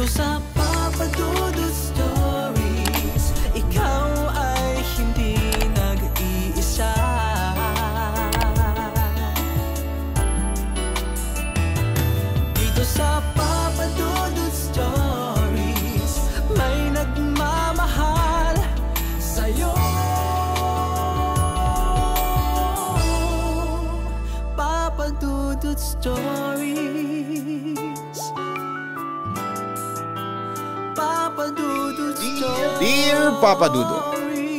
Dito sa Papa Dudut Stories, ikaw ay hindi nag-iisa. Dito sa Papa Dudut Stories, may nagmamahal sa'yo. Papa Dudut Stories. Papa Dudut Stories. Dear Papa Dudut,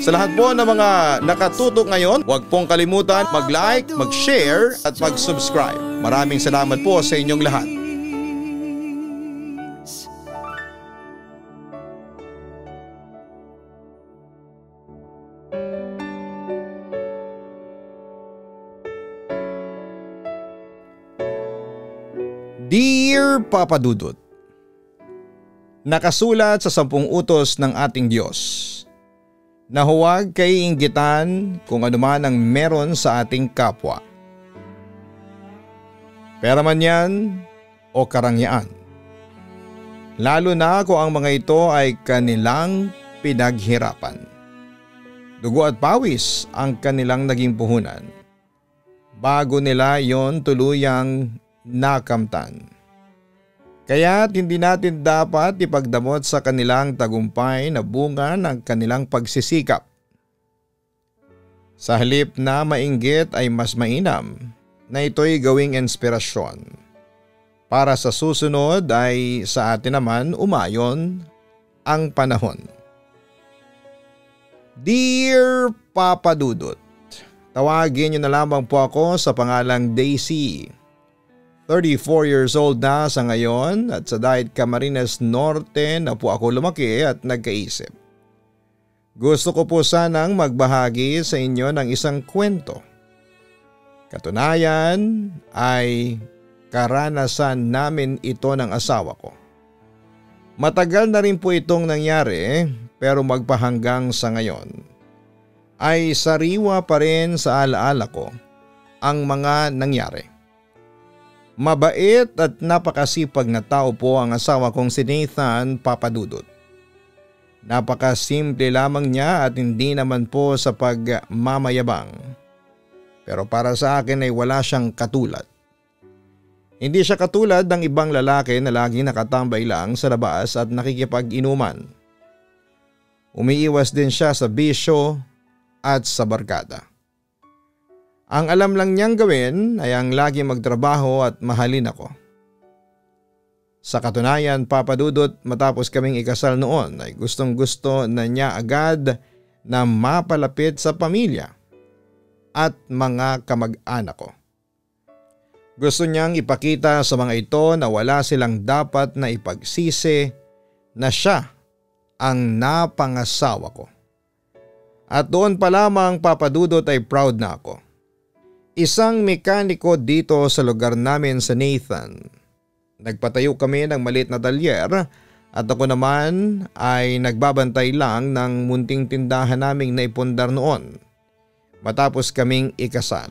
sa lahat po ng mga nakatutok ngayon, huwag pong kalimutan mag-like, mag-share at mag-subscribe. Maraming salamat po sa inyong lahat. Dear Papa Dudut, nakasulat sa 10 utos ng ating Diyos na huwag kaiinggitan kung anuman ang meron sa ating kapwa. Pera man yan o karangyaan. Lalo na kung ang mga ito ay kanilang pinaghirapan. Dugo at pawis ang kanilang naging puhunan bago nila yon tuluyang nakamtan. Kaya't hindi natin dapat ipagdamot sa kanilang tagumpay na bunga ng kanilang pagsisikap. Sa halip na mainggit ay mas mainam na ito'y gawing inspirasyon para sa susunod ay sa atin naman umayon ang panahon. Dear Papa Dudut, tawagin niyo na lamang po ako sa pangalang Daisy. 34 years old na sa ngayon at sa Diet Camarines Norte na po ako lumaki at nagkaisip. Gusto ko po sanang magbahagi sa inyo ng isang kwento. Katunayan ay karanasan namin ito ng asawa ko. Matagal na rin po itong nangyari pero magpahanggang sa ngayon ay sariwa pa rin sa alaala ko ang mga nangyari. Mabait at napakasipag na tao po ang asawa kong si Nathan, Papa Dudut. Napakasimple lamang niya at hindi naman po sa pagmamayabang. Pero para sa akin ay wala siyang katulad. Hindi siya katulad ng ibang lalaki na laging nakatambay lang sa labas at nakikipag-inuman. Umiiwas din siya sa bisyo at sa barkada. Ang alam lang niyang gawin ay ang lagi magtrabaho at mahalin ako. Sa katunayan, Papa Dudut, matapos kaming ikasal noon ay gustong gusto na niya agad na mapalapit sa pamilya at mga kamag-anak ko. Gusto niyang ipakita sa mga ito na wala silang dapat na ipagsisi na siya ang napangasawa ko. At doon pa lamang, Papa Dudut, ay proud na ako. Isang mekaniko dito sa lugar namin sa Nathan. Nagpatayo kami ng maliit na talyer at ako naman ay nagbabantay lang ng munting tindahan naming naipundar noon matapos kaming ikasal.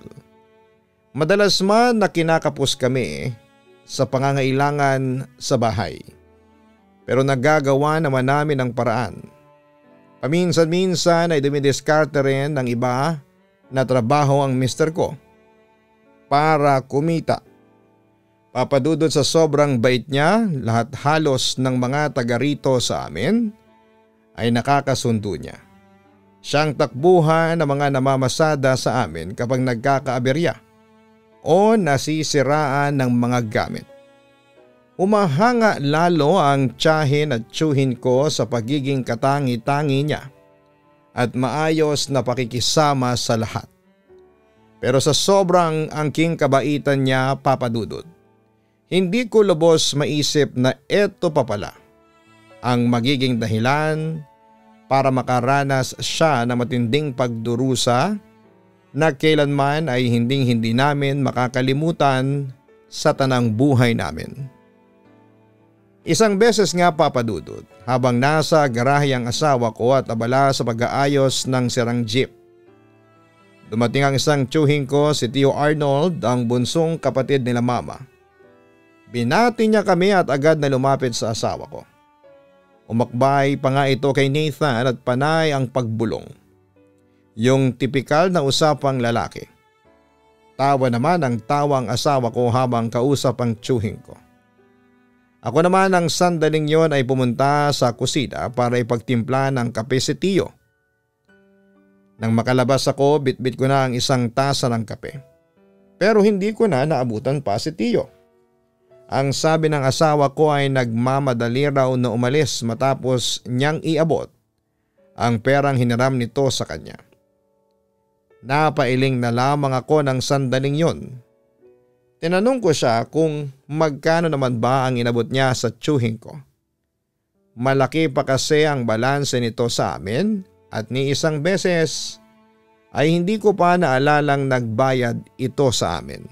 Madalas man na kinakapos kami sa pangangailangan sa bahay. Pero nagagawa naman namin ang paraan. Paminsan-minsan ay dumidiskarte rin ng iba na trabaho ang mister ko para kumita. Papa Dudut, sa sobrang bait niya, lahat halos ng mga taga rito sa amin ay nakakasundo niya. Siyang takbuhan ng mga namamasada sa amin kapag nagkakaaberya o nasisiraan ng mga gamit. Umahanga lalo ang tiyahin at tiyuhin ko sa pagiging katangi-tangi niya at maayos na pakikisama sa lahat. Pero sa sobrang angking kabaitan niya, Papa Dudut, hindi ko lubos maisip na eto pa pala ang magiging dahilan para makaranas siya ng matinding pagdurusa na kailanman ay hindi namin makakalimutan sa tanang buhay namin. Isang beses nga, Papa Dudut, habang nasa garahe ang asawa ko at abala sa pag-aayos ng sirang jeep, dumating ang isang tiyuhin ko, si Tio Arnold, ang bunsong kapatid nila Mama. Binati niya kami at agad na lumapit sa asawa ko. Umakbay pa nga ito kay Nathan at panay ang pagbulong. Yung tipikal na usapang lalaki. Tawa naman ang tawang asawa ko habang kausap ang tiyuhin ko. Ako naman ang sandaling yon ay pumunta sa kusina para ipagtimpla ng kape si Tiyo. Nang makalabas ako, bitbit ko na ang isang tasa ng kape. Pero hindi ko na naabutan pa si Tiyo. Ang sabi ng asawa ko ay nagmamadali raw na umalis matapos niyang iabot ang perang hiniram nito sa kanya. Napailing na lamang ako ng sandaling yon. Tinanong ko siya kung magkano naman ba ang inabot niya sa tiyuhin ko. Malaki pa kasi ang balanse nito sa amin at ni isang beses ay hindi ko pa naalalang nagbayad ito sa amin.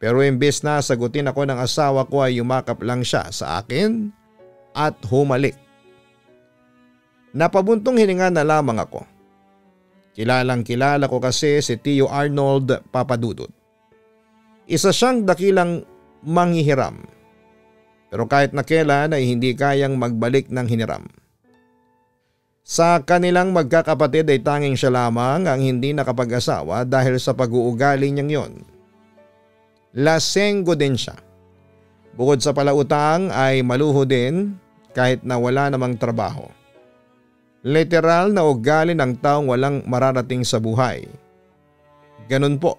Pero imbes na sagutin ako ng asawa ko ay yumakap lang siya sa akin at humalik. Napabuntong hininga na lamang ako. Kilalang kilala ko kasi si Tio Arnold Papadudut. Isa siyang dakilang manghihiram. Pero kahit na kailan ay hindi kayang magbalik ng hiniram. Sa kanilang magkakapatid ay tanging siya lamang ang hindi nakapag-asawa dahil sa pag-uugali niyang yon. Lasenggo din siya. Bukod sa palautang ay maluho din kahit na wala namang trabaho. Literal na ugali ng taong walang mararating sa buhay. Ganun po.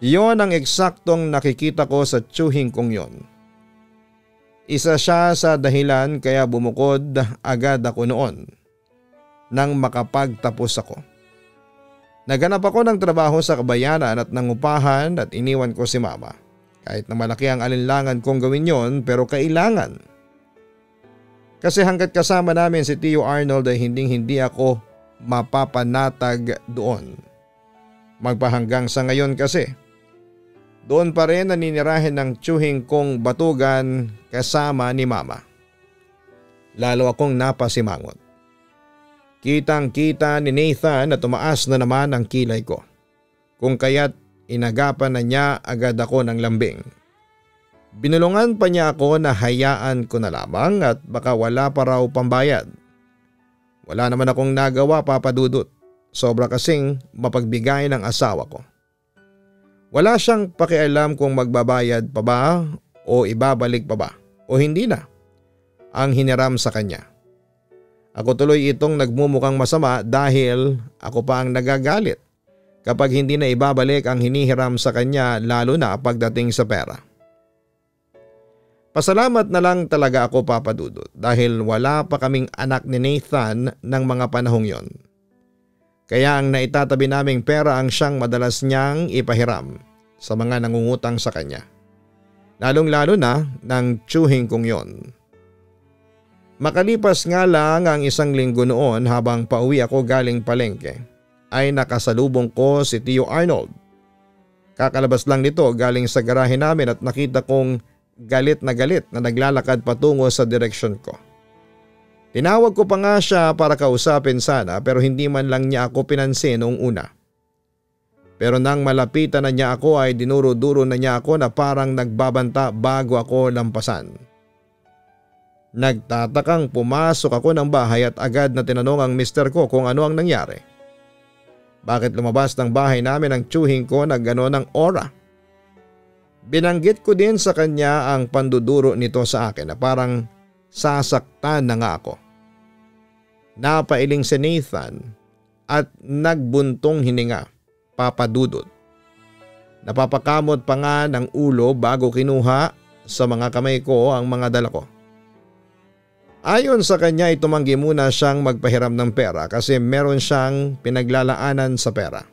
Yon ang eksaktong nakikita ko sa tiyuhin kong yon. Isa siya sa dahilan kaya bumukod agad ako noon nang makapagtapos ako. Naganap ako ng trabaho sa kabayanan at nangupahan at iniwan ko si mama. Kahit na malaki ang alinlangan kong gawin yon pero kailangan. Kasi hanggat kasama namin si Tio Arnold ay hindi ako mapapanatag doon. Magpahanggang sa ngayon kasi. Doon pa rin naninirahin ng tiyuhin kong batugan kasama ni mama. Lalo akong napasimangot. Kitang-kita ni Nathan na tumaas na naman ang kilay ko. Kung kaya't inagapan na niya agad ako ng lambing. Binulungan pa niya ako na hayaan ko na lamang at baka wala pa raw pambayad. Wala naman akong nagawa, Papa Dudut. Sobra kasing mapagbigay ng asawa ko. Wala siyang pakialam kung magbabayad pa ba o ibabalik pa ba o hindi na ang hiniram sa kanya. Ako tuloy itong nagmumukhang masama dahil ako pa ang nagagalit kapag hindi na ibabalik ang hinihiram sa kanya lalo na pagdating sa pera. Pasalamat na lang talaga ako, Papa Dudut, dahil wala pa kaming anak ni Nathan ng mga panahong yon. Kaya ang naitatabi naming pera ang siyang madalas niyang ipahiram sa mga nangungutang sa kanya. Lalong-lalo na ng tiyuhin kong yon. Makalipas nga lang ang isang linggo noon habang pauwi ako galing palengke ay nakasalubong ko si Tio Arnold. Kakalabas lang nito galing sa garahe namin at nakita kong galit na naglalakad patungo sa direksyon ko. Tinawag ko pa nga siya para kausapin sana pero hindi man lang niya ako pinansin noong una. Pero nang malapitan na niya ako ay dinuro-duro na niya ako na parang nagbabanta bago ako lampasan. Nagtatakang pumasok ako ng bahay at agad na tinanong ang mister ko kung ano ang nangyari. Bakit lumabas ng bahay namin ang tiyuhin ko na gano'n ang aura? Binanggit ko din sa kanya ang panduduro nito sa akin na parang sasaktan na nga ako. Napailing si Nathan at nagbuntong hininga, Papa Dudut. Napapakamot pa nga ng ulo bago kinuha sa mga kamay ko ang mga dala ko. Ayon sa kanya ay tumanggi muna siyang magpahiram ng pera kasi meron siyang pinaglalaanan sa pera.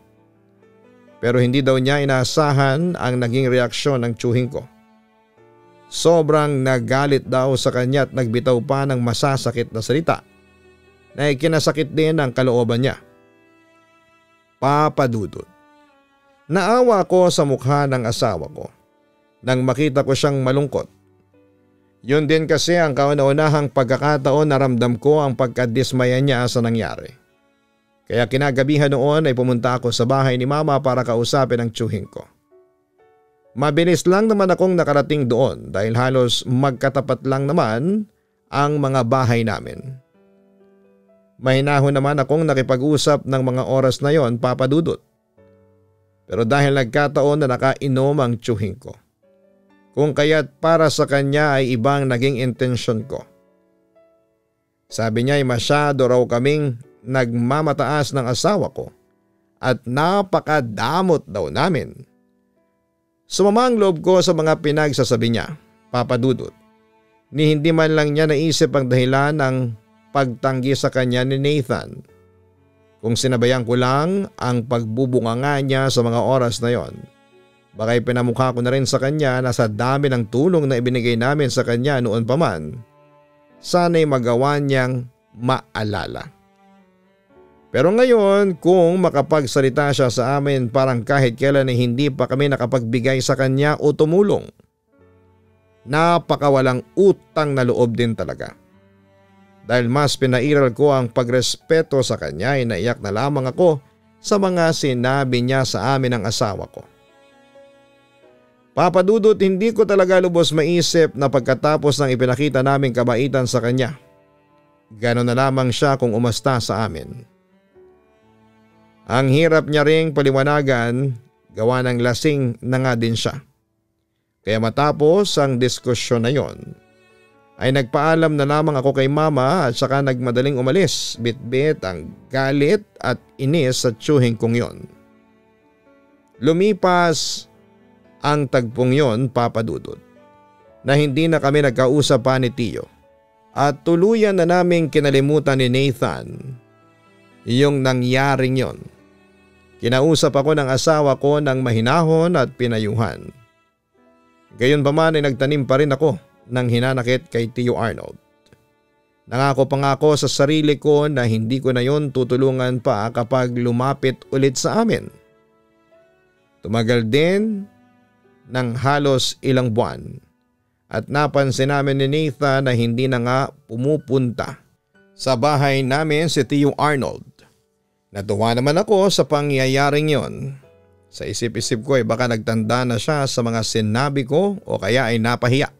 Pero hindi daw niya inaasahan ang naging reaksyon ng tiyuhin ko. Sobrang nagalit daw sa kanya at nagbitaw pa ng masasakit na salita na ikinasakit din ang kalooban niya. Papa Dudut. Naawa ko sa mukha ng asawa ko nang makita ko siyang malungkot. Yun din kasi ang kauna-unahang pagkakataon na ramdam ko ang pagkadismaya niya sa nangyari. Kaya kinagabihan noon ay pumunta ako sa bahay ni mama para kausapin ang tiyuhin ko. Mabilis lang naman akong nakarating doon dahil halos magkatapat lang naman ang mga bahay namin. Mahinahon naman akong nakipag-usap ng mga oras na yon, Papa Dudut. Pero dahil nagkataon na nakainom ang tiyuhin ko. Kung kaya't para sa kanya ay ibang naging intensyon ko. Sabi niya ay masyado raw kaming nagmamataas ng asawa ko at napakadamot daw namin. Sumama ang loob ko sa mga pinagsasabi niya, Papa Dudut. Ni hindi man lang niya naisip ang dahilan ng pagtanggi sa kanya ni Nathan. Kung sinabayan ko lang ang pagbubunganga niya sa mga oras na yon, baka ipinamukha ko na rin sa kanya na sa dami ng tulong na ibinigay namin sa kanya noon pa man, sana'y magawa niyang maalala. Pero ngayon kung makapagsalita siya sa amin parang kahit kailan ay hindi pa kami nakapagbigay sa kanya o tumulong. Napakawalang utang na loob din talaga. Dahil mas pinairal ko ang pagrespeto sa kanya ay naiyak na lamang ako sa mga sinabi niya sa amin ng asawa ko. Papa Dudut, hindi ko talaga lubos maisip na pagkatapos ng ipinakita naming kabaitan sa kanya, gano'n na lamang siya kung umasta sa amin. Ang hirap niya ring paliwanagan, gawa ng lasing na nga din siya. Kaya matapos ang diskusyon na yon, ay nagpaalam na lamang ako kay mama at saka nagmadaling umalis, bitbit ang galit at inis sa tiyuhin kong yon. Lumipas ang tagpong yon, Papa Dudut, na hindi na kami nagkausap pa ni Tiyo at tuluyan na naming kinalimutan ni Nathan yung nangyaring yon. Kinausap ako ng asawa ko ng mahinahon at pinayuhan. Gayunpaman ay nagtanim pa rin ako ng hinanakit kay Tio Arnold. Nangako pa nga ako sa sarili ko na hindi ko na yon tutulungan pa kapag lumapit ulit sa amin. Tumagal din ng halos ilang buwan at napansin namin ni Nathan na hindi na nga pumupunta sa bahay namin si Tio Arnold. Natuwa naman ako sa pangyayaring yon. Sa isip-isip ko ay baka nagtanda na siya sa mga sinabi ko o kaya ay napahiya.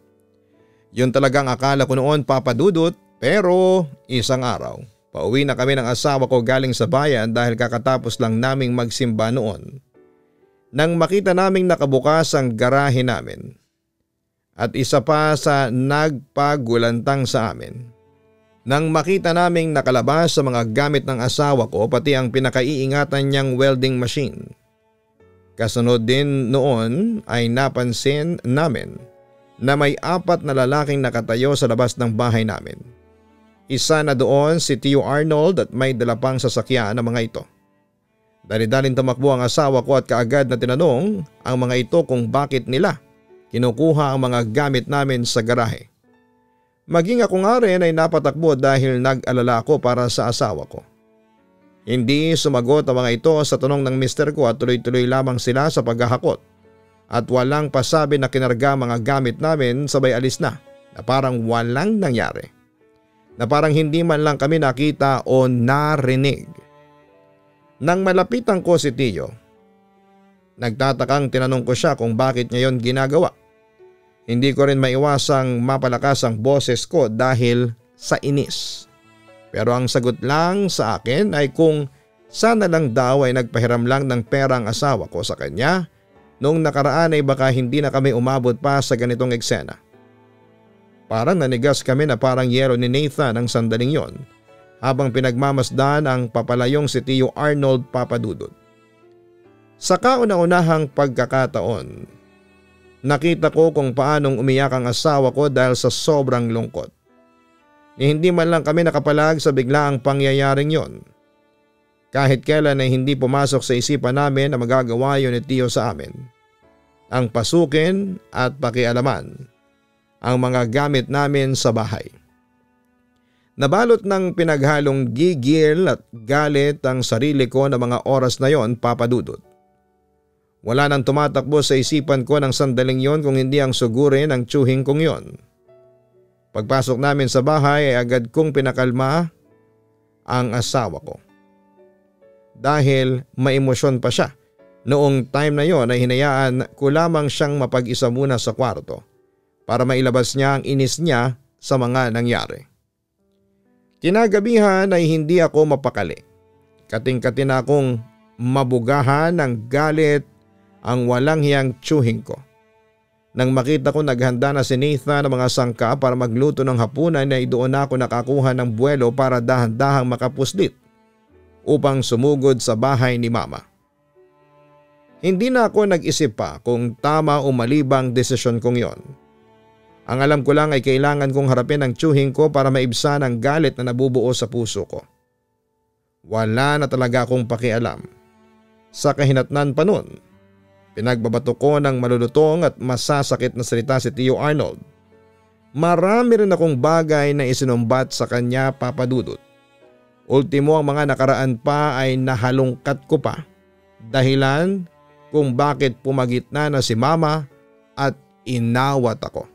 Yun talagang akala ko noon, Papa Dudut, pero isang araw, pauwi na kami ng asawa ko galing sa bayan dahil kakatapos lang naming magsimba noon. Nang makita naming nakabukas ang garahe namin at isa pa sa nagpagulantang sa amin. Nang makita naming nakalabas sa mga gamit ng asawa ko pati ang pinakaiingatan niyang welding machine. Kasunod din noon ay napansin namin na may 4 na lalaking nakatayo sa labas ng bahay namin. Isa na doon si Tio Arnold at may dala pang sasakyan ng mga ito. Dali-daling tumakbo ang asawa ko at kaagad na tinanong ang mga ito kung bakit nila kinukuha ang mga gamit namin sa garahe. Maging ako nga rin ay napatakbo dahil nag-alala ako para sa asawa ko. Hindi sumagot ang mga ito sa tanong ng mister ko at tuloy-tuloy lamang sila sa paghahakot. At walang pasabi na kinarga mga gamit namin sabay alis na parang walang nangyari. Na parang hindi man lang kami nakita o narinig. Nang malapitan ko si Tiyo, nagtatakang tinanong ko siya kung bakit niya yon ginagawa. Hindi ko rin maiwasang mapalakas ang boses ko dahil sa inis. Pero ang sagot lang sa akin ay kung sana lang daw ay nagpahiram lang ng pera ang asawa ko sa kanya. Noong nakaraan ay baka hindi na kami umabot pa sa ganitong eksena. Parang nanigas kami na parang yero ni Nathan ang sandaling yon habang pinagmamasdan ang papalayong si Tio Arnold, Papa Dudut. Sa kauna-unahang pagkakataon, nakita ko kung paanong umiyak ang asawa ko dahil sa sobrang lungkot. Hindi man lang kami nakapalag sa biglaang pangyayaring yon. Kahit kailan ay hindi pumasok sa isipan namin na magagawa yun ni Tio sa amin. Ang pasukin at pakialaman ang mga gamit namin sa bahay. Nabalot ng pinaghalong gigil at galit ang sarili ko na mga oras na yon, Papa Dudut. Wala nang tumatakbo sa isipan ko ng sandaling yon kung hindi ang sugurin ang tiyuhin kong yon. Pagpasok namin sa bahay ay agad kong pinakalma ang asawa ko. Dahil maemosyon pa siya. Noong time na yon ay hinayaan ko lamang siyang mapag-isa muna sa kwarto para mailabas niya ang inis niya sa mga nangyari. Kinagabihan ay hindi ako mapakali. Kating-kati na akong mabugahan ng galit ang walang hiyang tiyuhin ko. Nang makita ko naghanda na si Nathan ng mga sangka para magluto ng hapunan ay doon ako nakakuha ng buwelo para dahan-dahang makapuslit upang sumugod sa bahay ni Mama. Hindi na ako nag-isip pa kung tama o mali bang desisyon kong yon. Ang alam ko lang ay kailangan kong harapin ang tiyuhin ko para maibsan ang galit na nabubuo sa puso ko. Wala na talaga akong pakialam. Sa kahinatnan pa nun, pinagbabato ko ng malulutong at masasakit na salita si Tio Arnold. Marami rin akong bagay na isinumbat sa kanya, Papa Dudut. Ultimo ang mga nakaraan pa ay nahalungkat ko pa. Dahilan kung bakit pumagitna na si Mama at inawat ako.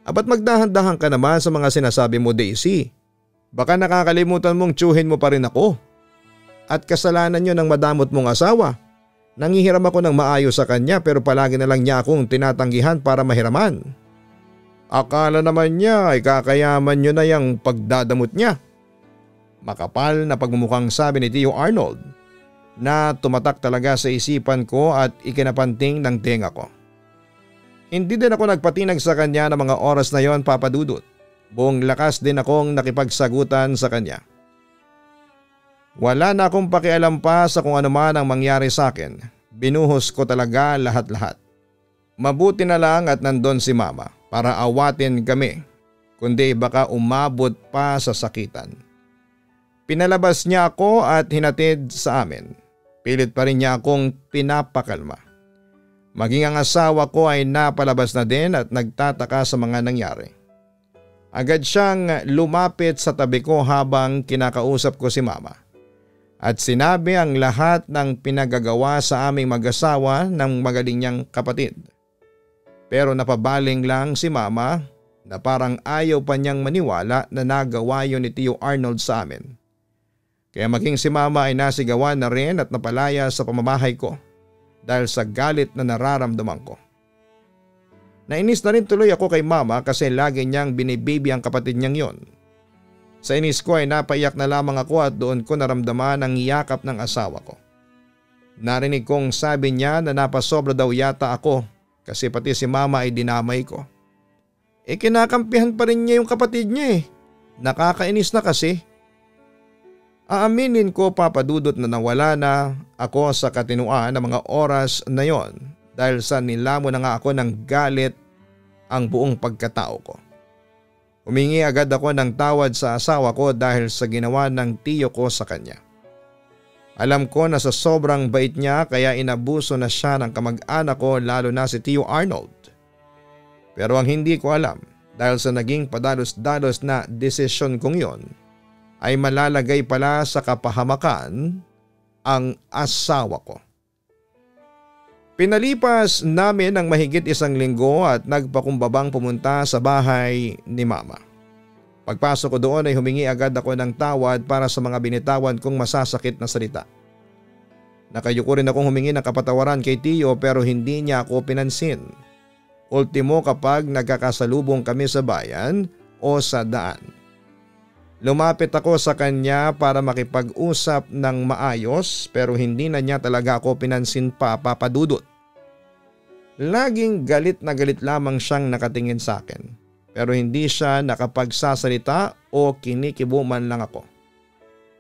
Apat magdahan-dahan ka naman sa mga sinasabi mo, Daisy. Baka nakakalimutan mong tiyuhin mo pa rin ako. At kasalanan nyo ng madamot mong asawa. Nangihiram ako ng maayos sa kanya pero palagi na lang niya akong tinatanggihan para mahiraman. Akala naman niya ay kakayaman nyo na yung pagdadamot niya. Makapal na pagmumukhang sabi ni Tio Arnold na tumatak talaga sa isipan ko at ikinapanting ng tenga ko. Hindi din ako nagpatinag sa kanya ng mga oras na yon, Papa Dudut. Buong lakas din akong nakipagsagutan sa kanya. Wala na akong pakialam pa sa kung ano man ang mangyari sa akin. Binuhos ko talaga lahat-lahat. Mabuti na lang at nandun si Mama para awatin kami, kundi baka umabot pa sa sakitan. Pinalabas niya ako at hinatid sa amin. Pilit pa rin niya akong pinapakalma. Maging ang asawa ko ay napalabas na din at nagtataka sa mga nangyari. Agad siyang lumapit sa tabi ko habang kinakausap ko si Mama. At sinabi ang lahat ng pinagagawa sa aming mag-asawa ng magaling niyang kapatid. Pero napabaling lang si Mama na parang ayaw pa niyang maniwala na nagawa yun ni Tio Arnold sa amin. Kaya maging si Mama ay nasigawan na rin at napalaya sa pamamahay ko dahil sa galit na nararamdaman ko. Nainis na rin tuloy ako kay Mama kasi lagi niyang binibaby ang kapatid niyang yon. Sa inis ko ay napaiyak na lamang ako at doon ko naramdaman ang yakap ng asawa ko. Narinig kong sabi niya na napasobra daw yata ako kasi pati si Mama ay dinamay ko. Kinakampihan pa rin niya yung kapatid niya eh. Nakakainis na kasi. Aaminin ko, Papa Dudut, na nawala na ako sa katinuan ng mga oras na yon dahil sa nilamon na nga ako ng galit ang buong pagkatao ko. Humingi agad ako ng tawad sa asawa ko dahil sa ginawa ng tiyo ko sa kanya. Alam ko na sa sobrang bait niya kaya inabuso na siya ng kamag-anak ko lalo na si Tio Arnold. Pero ang hindi ko alam dahil sa naging padalos-dalos na desisyon kong yon ay malalagay pala sa kapahamakan ang asawa ko. Pinalipas namin ang mahigit 1 linggo at nagpakumbabang pumunta sa bahay ni Mama. Pagpasok ko doon ay humingi agad ako ng tawad para sa mga binitawan kong masasakit na salita. Nakayuko rin akong humingi ng kapatawaran kay Tio pero hindi niya ako pinansin. Ultimo kapag nagkakasalubong kami sa bayan o sa daan. Lumapit ako sa kanya para makipag-usap ng maayos pero hindi na niya talaga ako pinansin pa, Papa Dudut. Laging galit na galit lamang siyang nakatingin sa akin pero hindi siya nakapagsasalita o kinikibo man lang ako.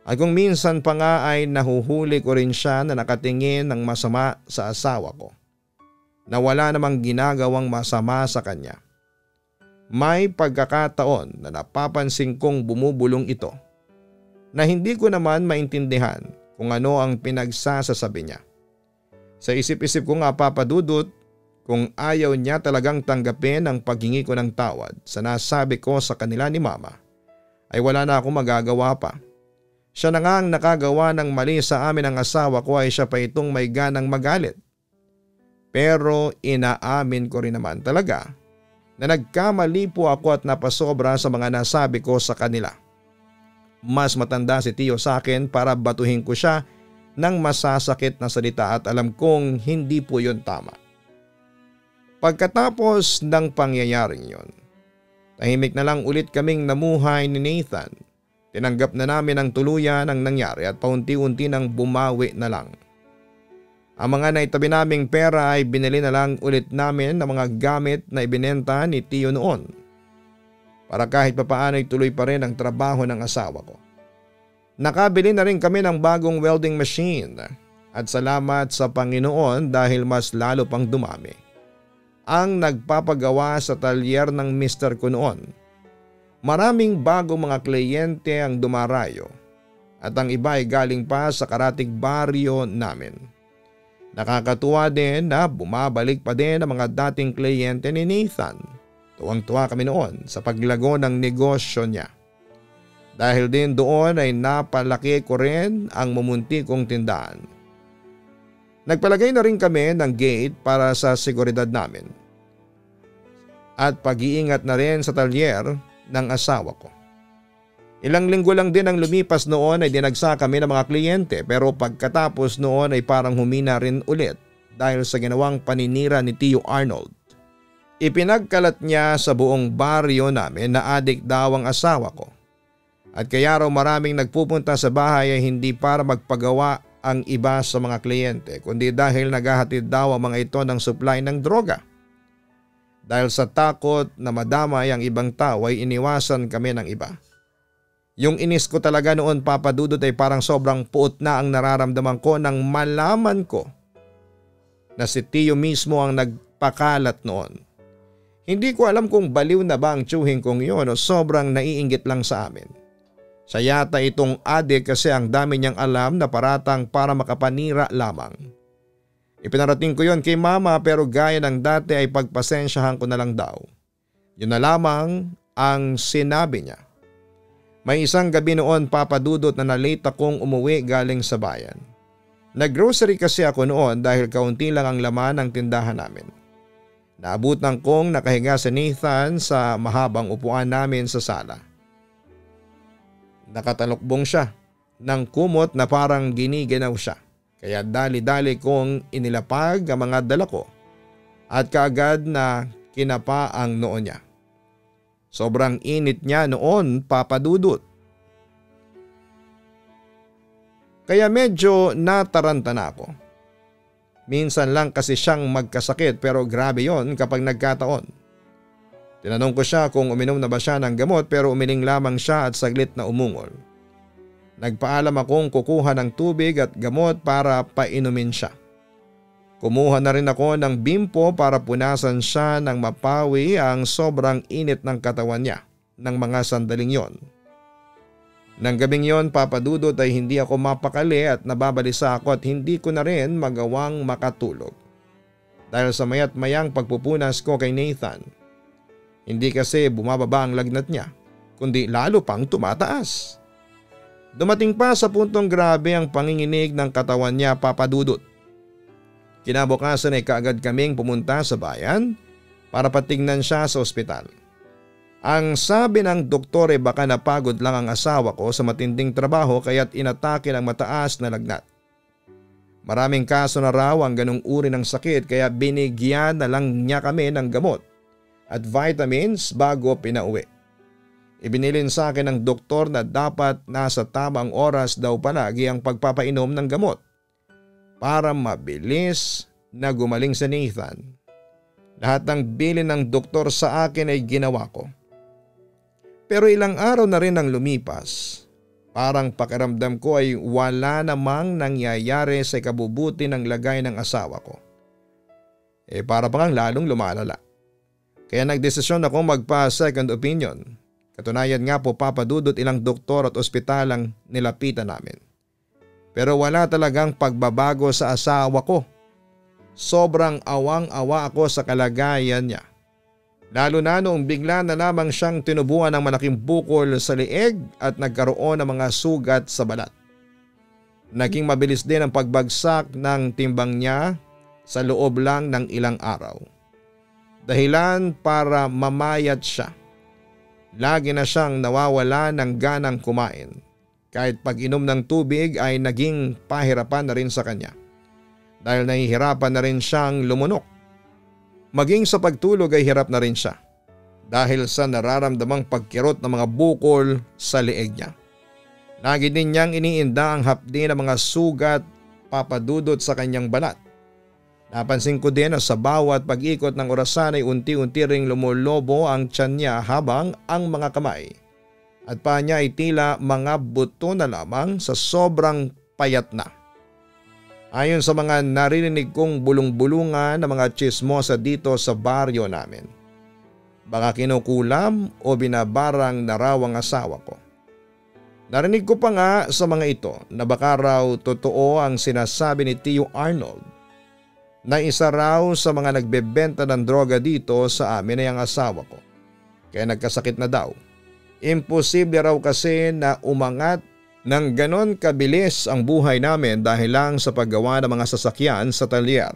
At kung minsan pa nga ay nahuhuli ko rin siya na nakatingin ng masama sa asawa ko na wala namang ginagawang masama sa kanya. May pagkakataon na napapansin kong bumubulong ito na hindi ko naman maintindihan kung ano ang pinagsasasabi niya. Sa isip-isip ko nga, Papa Dudut, kung ayaw niya talagang tanggapin ang paghingi ko ng tawad sa nasabi ko sa kanila ni Mama, ay wala na akong magagawa pa. Siya na nga ang nakagawa ng mali sa amin ang asawa ko ay siya pa itong may ganang magalit. Pero inaamin ko rin naman talaga na nagkamali po ako at napasobra sa mga nasabi ko sa kanila. Mas matanda si Tio sa akin para batuhin ko siya ng masasakit na salita at alam kong hindi po yun tama. Pagkatapos ng pangyayaring yon, Tahimik na lang ulit kaming namuhay ni Nathan. Tinanggap na namin ang tuluyan ang nangyari at paunti-unti nang bumawi na lang. Ang mga naitabi naming pera ay binili na lang ulit namin ng mga gamit na ibinenta ni Tiyo noon. Para kahit papaano ay tuloy pa rin ang trabaho ng asawa ko. Nakabili na rin kami ng bagong welding machine at salamat sa Panginoon dahil mas lalo pang dumami ang nagpapagawa sa talyer ng mister ko noon. Maraming bagong mga kliyente ang dumarayo at ang iba ay galing pa sa karatig baryo namin. Nakakatuwa din na bumabalik pa din ang mga dating kliyente ni Nathan. Tuwang-tuwa kami noon sa paglago ng negosyo niya. Dahil din doon ay napalaki ko rin ang mumunti kong tindahan. Nagpalagay na rin kami ng gate para sa seguridad namin. At pag-iingat na rin sa talyer ng asawa ko. Ilang linggo lang din ang lumipas noon ay dinagsa kami ng mga kliyente pero pagkatapos noon ay parang humina rin ulit dahil sa ginawang paninira ni Tio Arnold. Ipinagkalat niya sa buong baryo namin na adik daw ang asawa ko. At kaya raw maraming nagpupunta sa bahay ay hindi para magpagawa ang iba sa mga kliyente kundi dahil naghahatid daw ang mga ito ng supply ng droga. Dahil sa takot na madamay ang ibang tao ay iniwasan kami ng iba. Yung inis ko talaga noon, Papa Dudut, ay parang sobrang puot na ang nararamdaman ko nang malaman ko na si Tiyo mismo ang nagpakalat noon. Hindi ko alam kung baliw na ba ang tiyuhin kong yun o sobrang naiinggit lang sa amin. Siya yata itong adik kasi ang dami niyang alam na paratang para makapanira lamang. Ipinarating ko yon kay Mama pero gaya ng dati ay pagpasensyahan ko na lang daw. Yun na lamang ang sinabi niya. May isang gabi noon, Papa Dudut, na nalate akong umuwi galing sa bayan. Naggrocery kasi ako noon dahil kaunti lang ang laman ng tindahan namin. Naabutan kong nakahiga si Nathan sa mahabang upuan namin sa sala. Nakatalokbong siya ng kumot na parang giniginaw siya. Kaya dali-dali kong inilapag ang mga dala ko at kaagad na kinapa ang noo niya. Sobrang init niya noon, Papa Dudut. Kaya medyo nataranta na ako. Minsan lang kasi siyang magkasakit pero grabe yon kapag nagkataon. Tinanong ko siya kung uminom na ba siya ng gamot pero umiling lamang siya at saglit na umungol. Nagpaalam akong kukuha ng tubig at gamot para painumin siya. Kumuha na rin ako ng bimpo para punasan siya ng mapawi ang sobrang init ng katawan niya ng mga sandaling yon. Nang gabing yon, Papa Dudut, ay hindi ako mapakali at nababalisa ako at hindi ko na rin magawang makatulog. Dahil sa mayat mayang pagpupunas ko kay Nathan, hindi kasi bumababa ang lagnat niya, kundi lalo pang tumataas. Dumating pa sa puntong grabe ang panginginig ng katawan niya, Papa Dudut. Kinabukasan ay kaagad kaming pumunta sa bayan para patingnan siya sa ospital. Ang sabi ng doktor ay baka napagod lang ang asawa ko sa matinding trabaho kaya't inatake ng mataas na lagnat. Maraming kaso na raw ang ganong uri ng sakit kaya binigyan na lang niya kami ng gamot at vitamins bago pinauwi. Ibinilin sa akin ng doktor na dapat nasa tamang oras daw palagi ang pagpapainom ng gamot para mabilis na gumaling si Nathan. Lahat ng bilin ng doktor sa akin ay ginawa ko. Pero ilang araw na rin ang lumipas. Parang pakiramdam ko ay wala namang nangyayari sa ikabubuti ng lagay ng asawa ko. Para bang lalong lumalala. Kaya nagdesisyon ako magpa-second opinion. Katunayan nga po, Papa Dudut, ilang doktor at ospital ang nilapitan namin. Pero wala talagang pagbabago sa asawa ko. Sobrang awang-awa ako sa kalagayan niya. Lalo na noong bigla na lamang siyang tinubuan ng malaking bukol sa leeg at nagkaroon ng mga sugat sa balat. Naging mabilis din ang pagbagsak ng timbang niya sa loob lang ng ilang araw. Dahilan para mamayat siya. Lagi na siyang nawawala ng ganang kumain. Kahit pag-inom ng tubig ay naging pahirapan na rin sa kanya. Dahil nahihirapan na rin siyang lumunok. Maging sa pagtulog ay hirap na rin siya. dahil sa nararamdamang pagkirot ng mga bukol sa leeg niya. Lagi din niyang iniinda ang hapdi ng mga sugat, Papa Dudut, sa kanyang balat. Napansin ko din na sa bawat pag-ikot ng orasan ay unti-unti ring lumulobo ang tiyan niya habang ang mga kamay at paa niya ay tila mga buto na lamang sa sobrang payat na. Ayon sa mga naririnig kong bulong-bulungan ng mga tsismosa dito sa baryo namin, baka kinukulam o binabarang na raw ang asawa ko. Narinig ko pa nga sa mga ito na baka raw totoo ang sinasabi ni Tio Arnold na isa raw sa mga nagbebenta ng droga dito sa amin ay ang asawa ko. Kaya nagkasakit na daw. Imposible raw kasi na umangat ng ganon kabilis ang buhay namin dahil lang sa paggawa ng mga sasakyan sa talyer.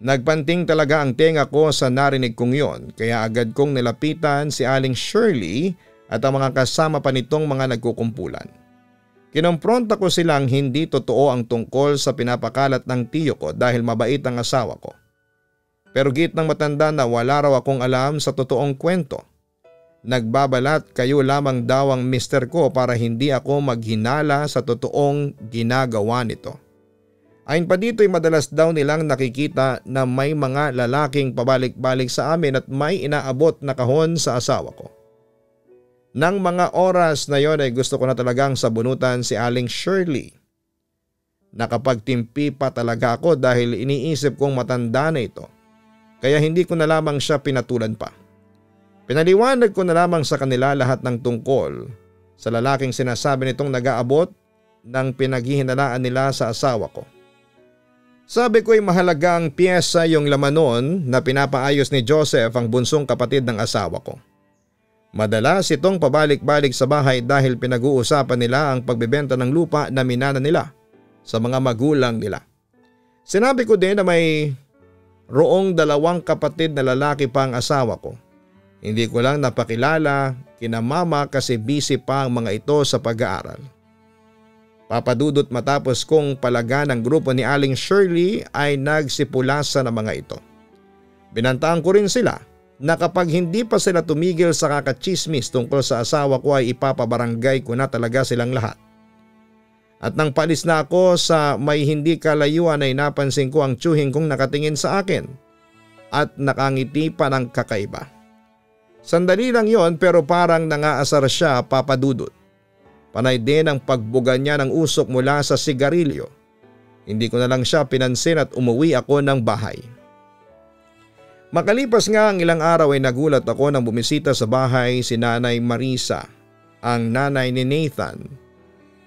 Nagpanting talaga ang tenga ko sa narinig kong yon, kaya agad kong nilapitan si Aling Shirley at ang mga kasama pa nitong mga nagkukumpulan. Kinompronta ko silang hindi totoo ang tungkol sa pinapakalat ng tiyo ko dahil mabait ang asawa ko. Pero git ng matanda na wala raw akong alam sa totoong kwento. Nagbabalat kayo lamang daw ang mister ko para hindi ako maghinala sa totoong ginagawa nito. Ayon pa dito ay madalas daw nilang nakikita na may mga lalaking pabalik-balik sa amin at may inaabot na kahon sa asawa ko. Nang mga oras na yon ay gusto ko na talagang sabunutan si Aling Shirley. Nakapagtimpi pa talaga ako dahil iniisip kong matanda na ito, kaya hindi ko na lamang siya pinatulan pa. Pinaliwanag ko na lamang sa kanila lahat ng tungkol sa lalaking sinasabi nitong nag-aabot ng pinaghihinalaan nila sa asawa ko. Sabi ko ay mahalaga ang piyesa yung laman noon na pinapaayos ni Joseph, ang bunsong kapatid ng asawa ko. Madalas itong pabalik-balik sa bahay dahil pinag-uusapan nila ang pagbebenta ng lupa na minana nila sa mga magulang nila. Sinabi ko din na may roong 2 kapatid na lalaki pa ang asawa ko. Hindi ko lang napakilala kina mama kasi busy pa ang mga ito sa pag-aaral. Papa Dudut, matapos kong palagan ng grupo ni Aling Shirley ay nagsipulasan ng mga ito. Binantaan ko rin sila na kapag hindi pa sila tumigil sa kakachismis tungkol sa asawa ko ay ipapabarangay ko na talaga silang lahat. At nang paalis na ako sa may hindi kalayuan ay napansin ko ang tiyuhin kong nakatingin sa akin at nakangiti pa ng kakaiba. Sandali lang yon pero parang nangaasar siya, Papa Dudut. Panay din ang pagbuga niya ng usok mula sa sigarilyo. Hindi ko na lang siya pinansin at umuwi ako ng bahay. Makalipas nga ang ilang araw ay nagulat ako nang bumisita sa bahay si Nanay Marisa, ang nanay ni Nathan.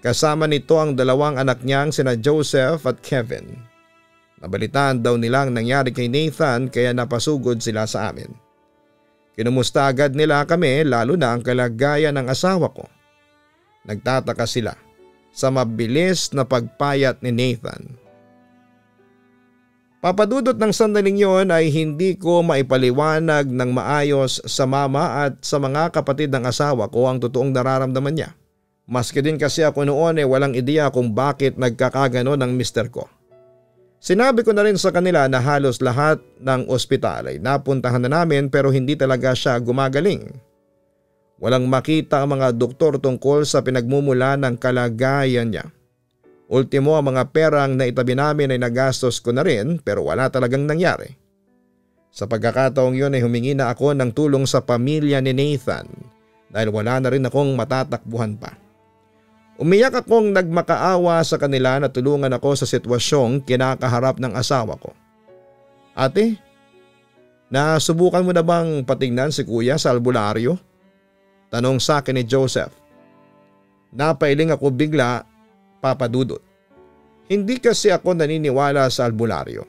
Kasama nito ang 2 anak niyang sina Joseph at Kevin. Nabalitaan daw nilang nangyari kay Nathan kaya napasugod sila sa amin. Kinumusta agad nila kami, lalo na ang kalagayan ng asawa ko. Nagtataka sila sa mabilis na pagpayat ni Nathan. Papadudot ng sandaling yon ay hindi ko maipaliwanag ng maayos sa mama at sa mga kapatid ng asawa ko ang totoong nararamdaman niya. Maski din kasi ako noon ay walang ideya kung bakit nagkakagano ng mister ko. Sinabi ko na rin sa kanila na halos lahat ng ospital ay napuntahan na namin pero hindi talaga siya gumagaling. Walang makita ang mga doktor tungkol sa pinagmumula ng kalagayan niya. Ultimo, ang mga perang na itabi namin ay nagastos ko na rin pero wala talagang nangyari. Sa pagkakataong yun ay humingi na ako ng tulong sa pamilya ni Nathan dahil wala na rin akong matatakbuhan pa. Umiyak akong nagmakaawa sa kanila na tulungan ako sa sitwasyong kinakaharap ng asawa ko. Ate, nasubukan mo na bang patingnan si kuya sa albularyo? Tanong sa akin ni Joseph. Napailing ako bigla, Papa Dudut. Hindi kasi ako naniniwala sa albularyo.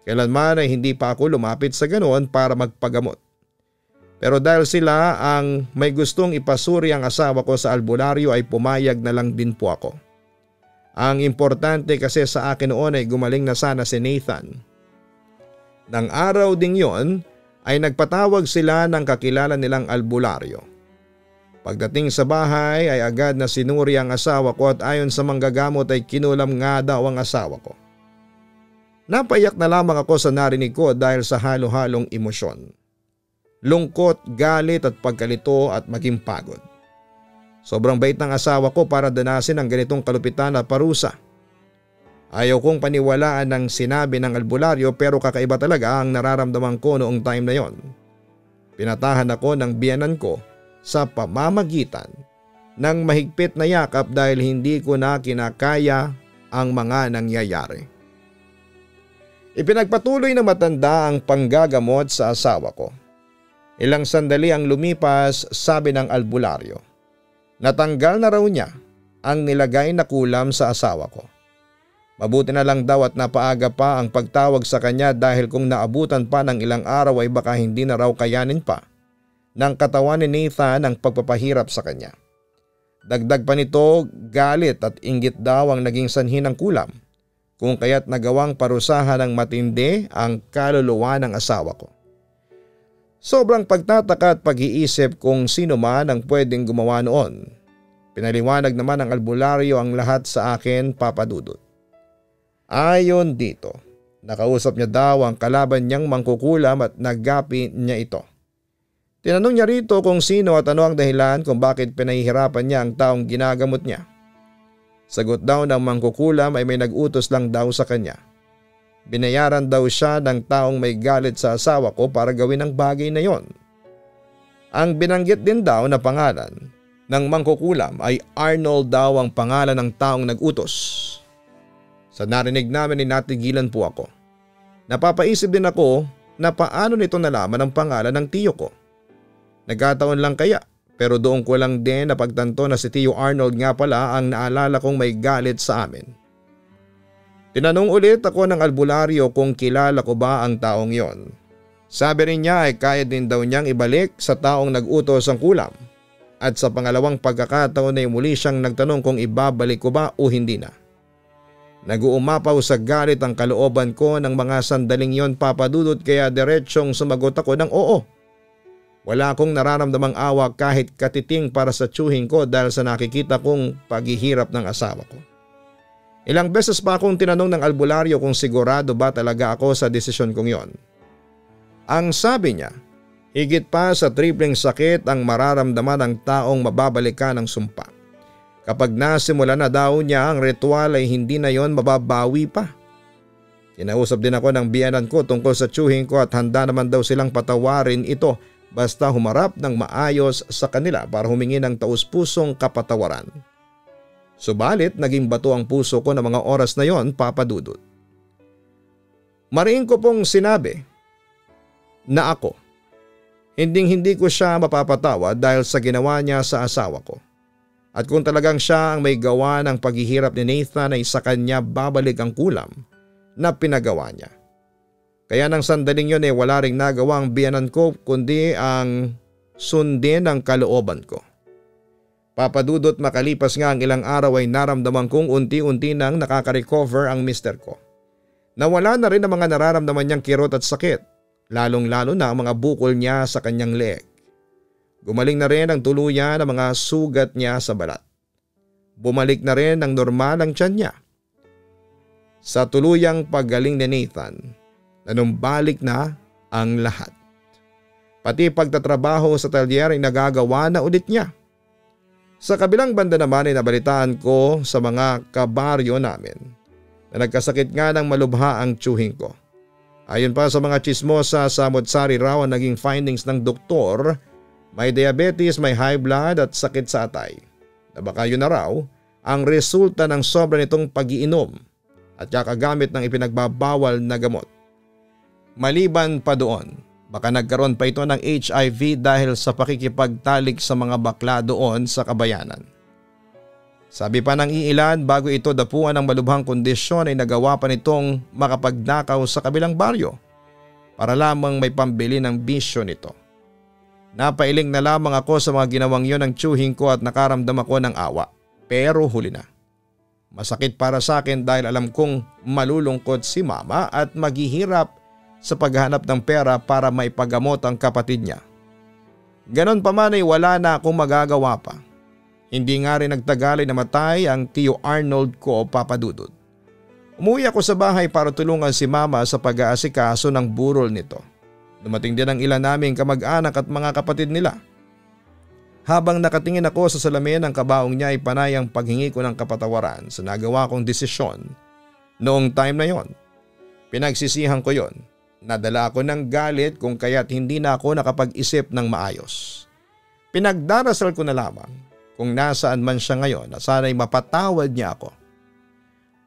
Kailanman ay hindi pa ako lumapit sa ganoon para magpagamot. Pero dahil sila ang may gustong ipasuri ang asawa ko sa albularyo ay pumayag na lang din po ako. Ang importante kasi sa akin noon ay gumaling na sana si Nathan. Nang araw ding yon ay nagpatawag sila ng kakilala nilang albularyo. Pagdating sa bahay ay agad na sinuri ang asawa ko at ayon sa manggagamot ay kinulam nga daw ang asawa ko. Napaiyak na lamang ako sa narinig ko dahil sa halo-halong emosyon. lungkot, galit at pagkalito at maging pagod. Sobrang bait ng asawa ko para danasin ang ganitong kalupitan at parusa. Ayaw kong paniwalaan ng sinabi ng albularyo pero kakaiba talaga ang nararamdaman ko noong time na yon. Pinatahan ako ng biyenan ko sa pamamagitan ng mahigpit na yakap dahil hindi ko na kinakaya ang mga nangyayari. Ipinagpatuloy ng matanda ang panggagamot sa asawa ko. Ilang sandali ang lumipas, sabi ng albularyo. Natanggal na raw niya ang nilagay na kulam sa asawa ko. Mabuti na lang daw at napaaga pa ang pagtawag sa kanya dahil kung naabutan pa ng ilang araw ay baka hindi na raw kayanin pa ng katawan ni Nathan ang pagpapahirap sa kanya. Dagdag pa nito, galit at inggit daw ang naging sanhi ng kulam kung kaya't nagawang parusahan ng matindi ang kaluluwa ng asawa ko. Sobrang pagtataka at pag-iisip kung sino man ang pwedeng gumawa noon. Pinaliwanag naman ng albularyo ang lahat sa akin, Papa Dudut. Ayon dito, nakausap niya daw ang kalaban niyang mangkukulam at nagapi niya ito. Tinanong niya rito kung sino at ano ang dahilan kung bakit pinahihirapan niya ang taong ginagamot niya. Sagot daw ng mangkukulam ay may nag-utos lang daw sa kanya. Binayaran daw siya ng taong may galit sa asawa ko para gawin ang bagay na yon. Ang binanggit din daw na pangalan ng mangkukulam ay Arnold daw ang pangalan ng taong nag-utos. Sa narinig namin ay natigilan po ako. Napapaisip din ako na paano nito nalaman ang pangalan ng tiyo ko. Nagkataon lang kaya pero doon ko lang din napagtanto na si Tiyo Arnold nga pala ang naalala kong may galit sa amin. Tinanong ulit ako ng albularyo kung kilala ko ba ang taong yon. Sabi rin niya ay kaya din daw niyang ibalik sa taong nag-utos ang kulam. At sa pangalawang pagkakataon ay muli siyang nagtanong kung ibabalik ko ba o hindi na. Nag-uumapaw sa galit ang kalooban ko ng mga sandaling yon, Papa Dudut, kaya diretsyong sumagot ako ng oo. Wala akong nararamdamang awa kahit katiting para sa tiyuhin ko dahil sa nakikita kong paghihirap ng asawa ko. Ilang beses pa akong tinanong ng albularyo kung sigurado ba talaga ako sa desisyon kong yon. Ang sabi niya, higit pa sa tripleng sakit ang mararamdaman ng taong mababalikan ng sumpa. Kapag nasimula na daw niya ang ritual ay hindi na yon mababawi pa. Kinausap din ako ng biyanan ko tungkol sa tiyuhin ko at handa naman daw silang patawarin ito basta humarap ng maayos sa kanila para humingi ng taus-pusong kapatawaran. Subalit naging bato ang puso ko ng mga oras na yon, Papa Dudut. Mariin ko pong sinabi na ako, hindi ko siya mapapatawa dahil sa ginawa niya sa asawa ko. At kung talagang siya ang may gawa ng paghihirap ni Nathan ay sa kanya babalik ang kulam na pinagawa niya. Kaya nang sandaling yon ay wala ring nagawa ang biyanan ko kundi ang sundin ang kalooban ko. Papa Dudut, makalipas nga ang ilang araw ay naramdaman kong unti-unti nang nakaka-recover ang mister ko. Nawala na rin ang mga nararamdaman niyang kirot at sakit, lalong-lalo na ang mga bukol niya sa kanyang leeg. Gumaling na rin ang tuluyan ng mga sugat niya sa balat. Bumalik na rin ang normal ang tiyan niya. Sa tuluyang paggaling ni Nathan, nanumbalik na ang lahat. Pati pagtatrabaho sa talyer ay nagagawa na ulit niya. Sa kabilang banda naman ay nabalitaan ko sa mga kabaryo namin na nagkasakit nga ng malubha ang tiyuhin ko. Ayon pa sa mga chismosa, sa Motsari raw ang naging findings ng doktor, may diabetes, may high blood at sakit sa atay. Na baka yun na raw ang resulta ng sobra nitong pag-iinom at kakagamit ng ipinagbabawal na gamot. Maliban pa doon, baka nagkaroon pa ito ng HIV dahil sa pakikipagtalik sa mga bakla doon sa kabayanan. Sabi pa ng iilan, bago ito dapuan ng malubhang kondisyon ay nagawa pa nitong makapagnakaw sa kabilang baryo para lamang may pambili ng bisyo nito. Napailing na lamang ako sa mga ginawang yon ng tiyuhin ko at nakaramdam ako ng awa, pero huli na. Masakit para sa akin dahil alam kong malulungkot si mama at maghihirap sa paghanap ng pera para maipagamot ang kapatid niya. Ganon pa man ay wala na akong magagawa pa. Hindi nga rin nagtagal ay namatay ang Tiyo Arnold ko, Papa Dudut. Umuwi ako sa bahay para tulungan si mama sa pag-aasikaso ng burol nito. Dumating din ang ilan naming kamag-anak at mga kapatid nila. Habang nakatingin ako sa salamin, ang kabaong niya ay panay ang paghingi ko ng kapatawaran sa nagawa kong desisyon. Noong time na yon, pinagsisihan ko yon. Nadala ako ng galit kung kaya't hindi na ako nakapag-isip ng maayos. Pinagdarasal ko na lamang kung nasaan man siya ngayon na sana'y mapatawad niya ako.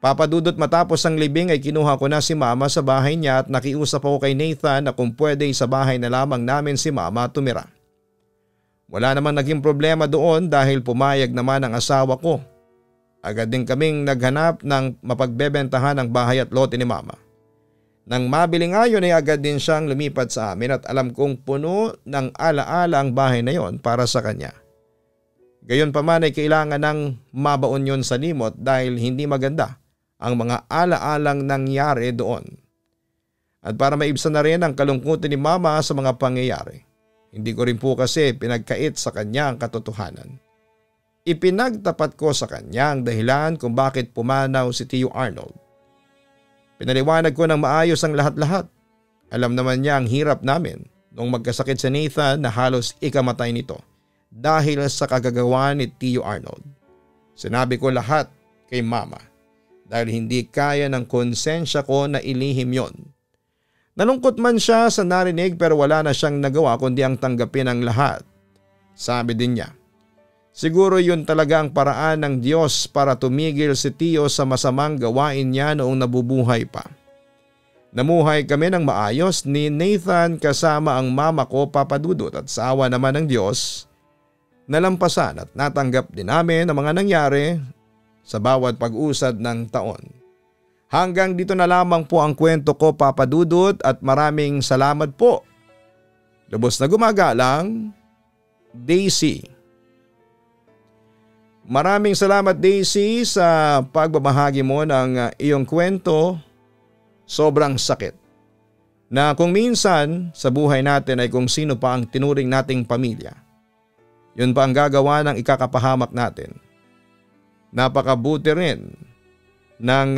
Papa Dudut, matapos ang libing ay kinuha ko na si Mama sa bahay niya at nakiusap ako kay Nathan na kung pwede sa bahay na lamang namin si Mama tumira. Wala namang naging problema doon dahil pumayag naman ang asawa ko. Agad din kaming naghanap ng mapagbebentahan ng bahay at lote ni Mama. Nang mabili nga yun ay agad din siyang lumipat sa amin at alam kong puno ng alaala ang bahay na yon para sa kanya. Gayon pa man ay kailangan ng mabaon yun sa limot dahil hindi maganda ang mga alaalang nangyari doon. At para maibsan na rin ang kalungkutan ni Mama sa mga pangyayari, hindi ko rin po kasi pinagkait sa kanya ang katotohanan. Ipinagtapat ko sa kanya ang dahilan kung bakit pumanaw si Tio Arnold. Pinaliwanag ko ng maayos ang lahat-lahat. Alam naman niya ang hirap namin nung magkasakit si Nathan na halos ikamatay nito dahil sa kagagawa ni Tio Arnold. Sinabi ko lahat kay Mama dahil hindi kaya ng konsensya ko na ilihim yon. Nalungkot man siya sa narinig pero wala na siyang nagawa kundi ang tanggapin ang lahat. Sabi din niya, siguro yun talaga ang paraan ng Diyos para tumigil si Tio sa masamang gawain niya noong nabubuhay pa. Namuhay kami ng maayos ni Nathan kasama ang mama ko, Papa Dudut, at sa awa naman ng Diyos, nalampasan at natanggap din namin ang mga nangyari sa bawat pag-usad ng taon. Hanggang dito na lamang po ang kwento ko, Papa Dudut, at maraming salamat po. Lubos na gumagalang, Daisy. Maraming salamat, Daisy, sa pagbabahagi mo ng iyong kwento. Sobrang sakit na kung minsan sa buhay natin ay kung sino pa ang tinuring nating pamilya, yun pa ang gagawa ng ikakapahamak natin. Napakabuti rin ng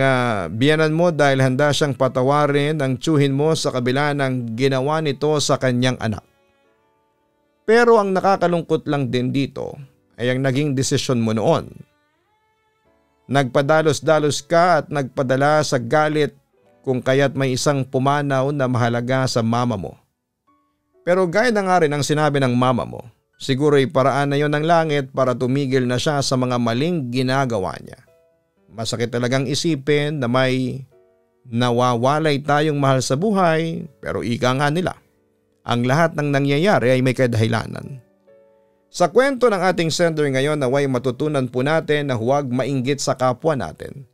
biyanan mo dahil handa siyang patawarin ang tiyuhin mo sa kabila ng ginawa nito sa kanyang anak. Pero ang nakakalungkot lang din dito ay ang naging desisyon mo noon. Nagpadalos-dalos ka at nagpadala sa galit kung kaya't may isang pumanaw na mahalaga sa mama mo. Pero gaya na nga rin ang sinabi ng mama mo, siguro'y paraan na yon ng langit para tumigil na siya sa mga maling ginagawa niya. Masakit talagang isipin na may nawawalay tayong mahal sa buhay pero ika nga nila, ang lahat ng nangyayari ay may kadahilanan. Sa kwento ng ating sender ngayon naway matutunan po natin na huwag mainggit sa kapwa natin.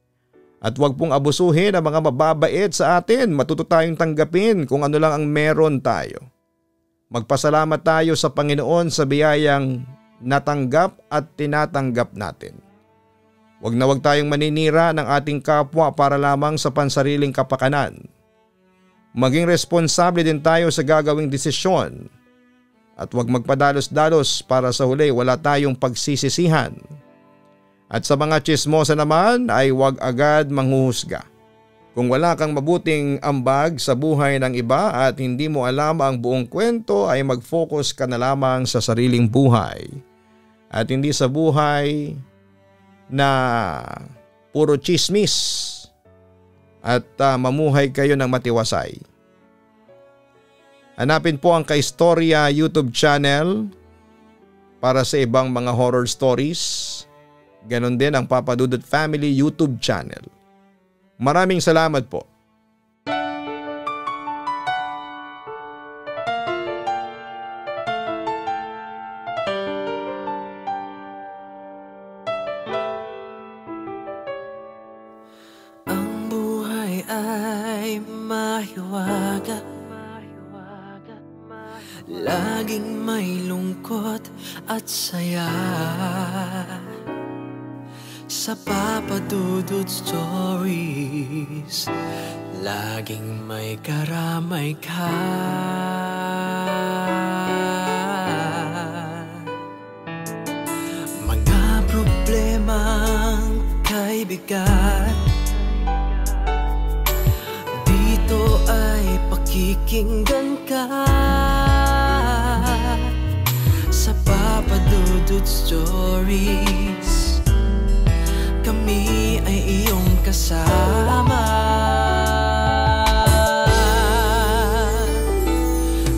At huwag pong abusuhin ang mga mababait sa atin, matuto tayong tanggapin kung ano lang ang meron tayo. Magpasalamat tayo sa Panginoon sa biyayang natanggap at tinatanggap natin. Huwag na huwag tayong maninira ng ating kapwa para lamang sa pansariling kapakanan. Maging responsable din tayo sa gagawing desisyon. At huwag magpadalos-dalos para sa huli wala tayong pagsisisihan. At sa mga tsismosa naman ay huwag agad manghuhusga. Kung wala kang mabuting ambag sa buhay ng iba at hindi mo alam ang buong kwento ay mag-focus ka na lamang sa sariling buhay. At hindi sa buhay na puro chismis at mamuhay kayo ng matiwasay. Hanapin po ang Kaistorya YouTube channel para sa ibang mga horror stories. Ganon din ang Papa Dudut Family YouTube channel. Maraming salamat po. Ang buhay ay mahiwaga, laging may lungkot at saya. Sa Papa Dudut Stories, laging may karamay ka. Mga problemang kaibigan, dito ay pakikinggan ka. Stories. Kami ay iyong kasama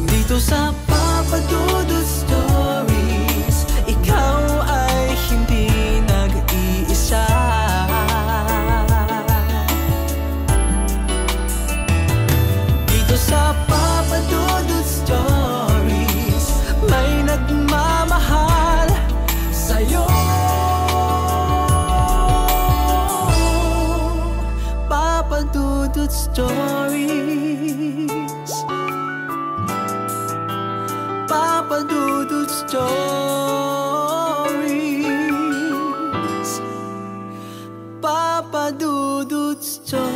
dito sa Papa Dudut Stories. Ikaw ay hindi nag-iisa. Dito sa Papa Dudut Stories, may nagmamahal sa'yo. Papa Dudut Stories. Papa Dudut Stories. Papa Dudut Stories.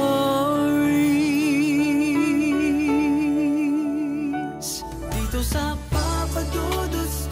Dito sa Papa Dudut Stories.